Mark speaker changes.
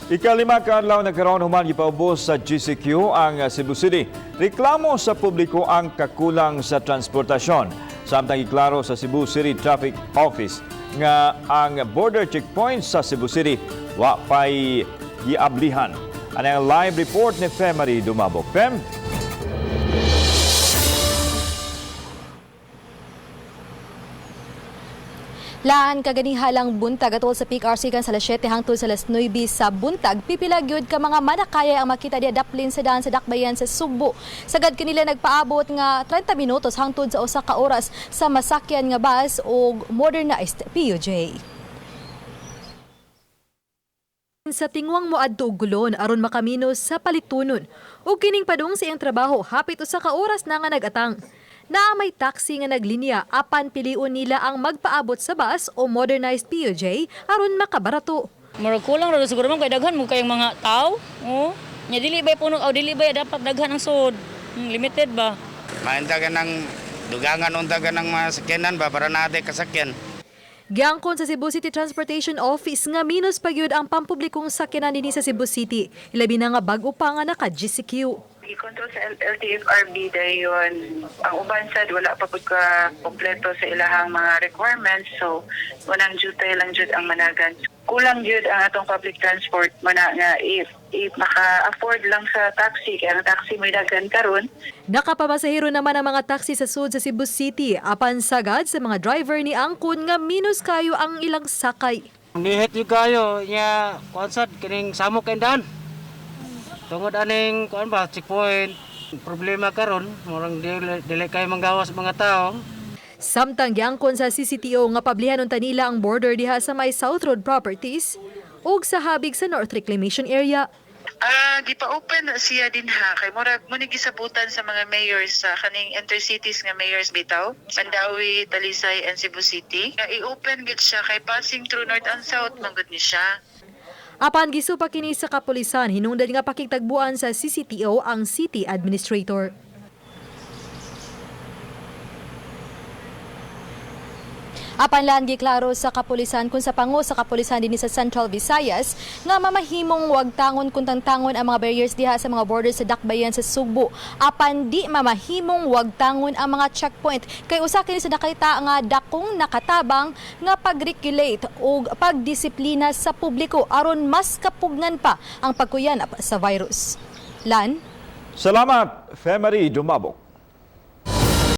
Speaker 1: Ikalima ka adlaw nagkaroon human gipaubos sa GCQ ang Cebu City. Reklamo sa publiko ang kakulang sa transportasyon. Samtang iklaro sa Cebu City Traffic Office nga ang border checkpoint sa Cebu City wa pay giablihan. Ang live report ni Femari Dumabok. Fem?
Speaker 2: Laan kaganihalang buntag atol sa peak RC kan sa alas 7 hangtod sa alas 9 sa buntag pipila gyud ka mga manakaya ang makita diya daplin sa daan sa dakbayan sa Sugbo. Sagad kanila nagpaabot nga 30 minutos hangtod sa usa ka oras sa masakyan nga bus o modernized PUJ. Sa tingwang moadto og gulon aron makaminos sa palitunon ug kining padung sa iyang trabaho hapit usa ka oras na nga nagatang. Na may taxi nga naglinya apan piliun nila ang magpaabot sa bus o modernized PUJ aron makabarato.
Speaker 3: Murag kulang ra siguro man kay daghan mo kayong mga tao. Oh, nya dili bay puno o dili bay dapat daghan ang sud. Limited ba?
Speaker 4: Mainta ka ng dugangan unta ka ng mga sakyanan ba para natin kasakyan.
Speaker 2: Giangkon sa Cebu City Transportation Office nga minus pagyud ang pampublikong sakyanan dinhi sa Cebu City. Ilabi na nga bag-o pa nga naka-GCQ.
Speaker 5: I-control sa LTFRB dayon ang uban sad wala pa pud ka kompleto sa ilahang mga requirements, so wanang jutay lang jud ang managan. Kulang jud ang atong public transport mana nga if maka-afford lang sa taxi kaya ang taxi may dagan karon.
Speaker 2: Nakapamasahero naman ang mga taxi sa sud sa Cebu City apan sagad sa mga driver ni angkon nga minus kayo ang ilang sakay.
Speaker 6: Nihit yung kayo niya konsad kining samok kendan. Tungod aning kuan ba checkpoint problema karon murang dili kay manggawas mga tao.
Speaker 2: Samtang giangkon sa CCTO nga pablihanon tanila ang border diha sa may South Road Properties ug sa habig sa North Reclamation Area.
Speaker 5: Di pa open na siya din ha kay murag mo ni gisabutan sa mga mayors sa kaning intercities nga mayors bitaw Mandawi, Talisay and Cebu City. I-open gid siya kay passing through North and South manggod ni siya.
Speaker 2: Apan gisupa kini sa kapulisan hinungdan nga pakigtagbuan sa CCTO ang city administrator. Apan lang giklaro sa kapulisan kung sa pangu sa kapulisan dinhi sa Central Visayas nga mamahimong wag tangon kung tangon ang mga barriers diha sa mga borders sa dakbayan sa Sugbo. Apan di mamahimong wag tangon ang mga checkpoint kay usa kini sa nakita nga dakong nakatabang nga pag-regulate o pagdisiplina sa publiko aron mas kapugnan pa ang pagkuyan sa virus. Lan?
Speaker 1: Salamat, Femari Dumabok.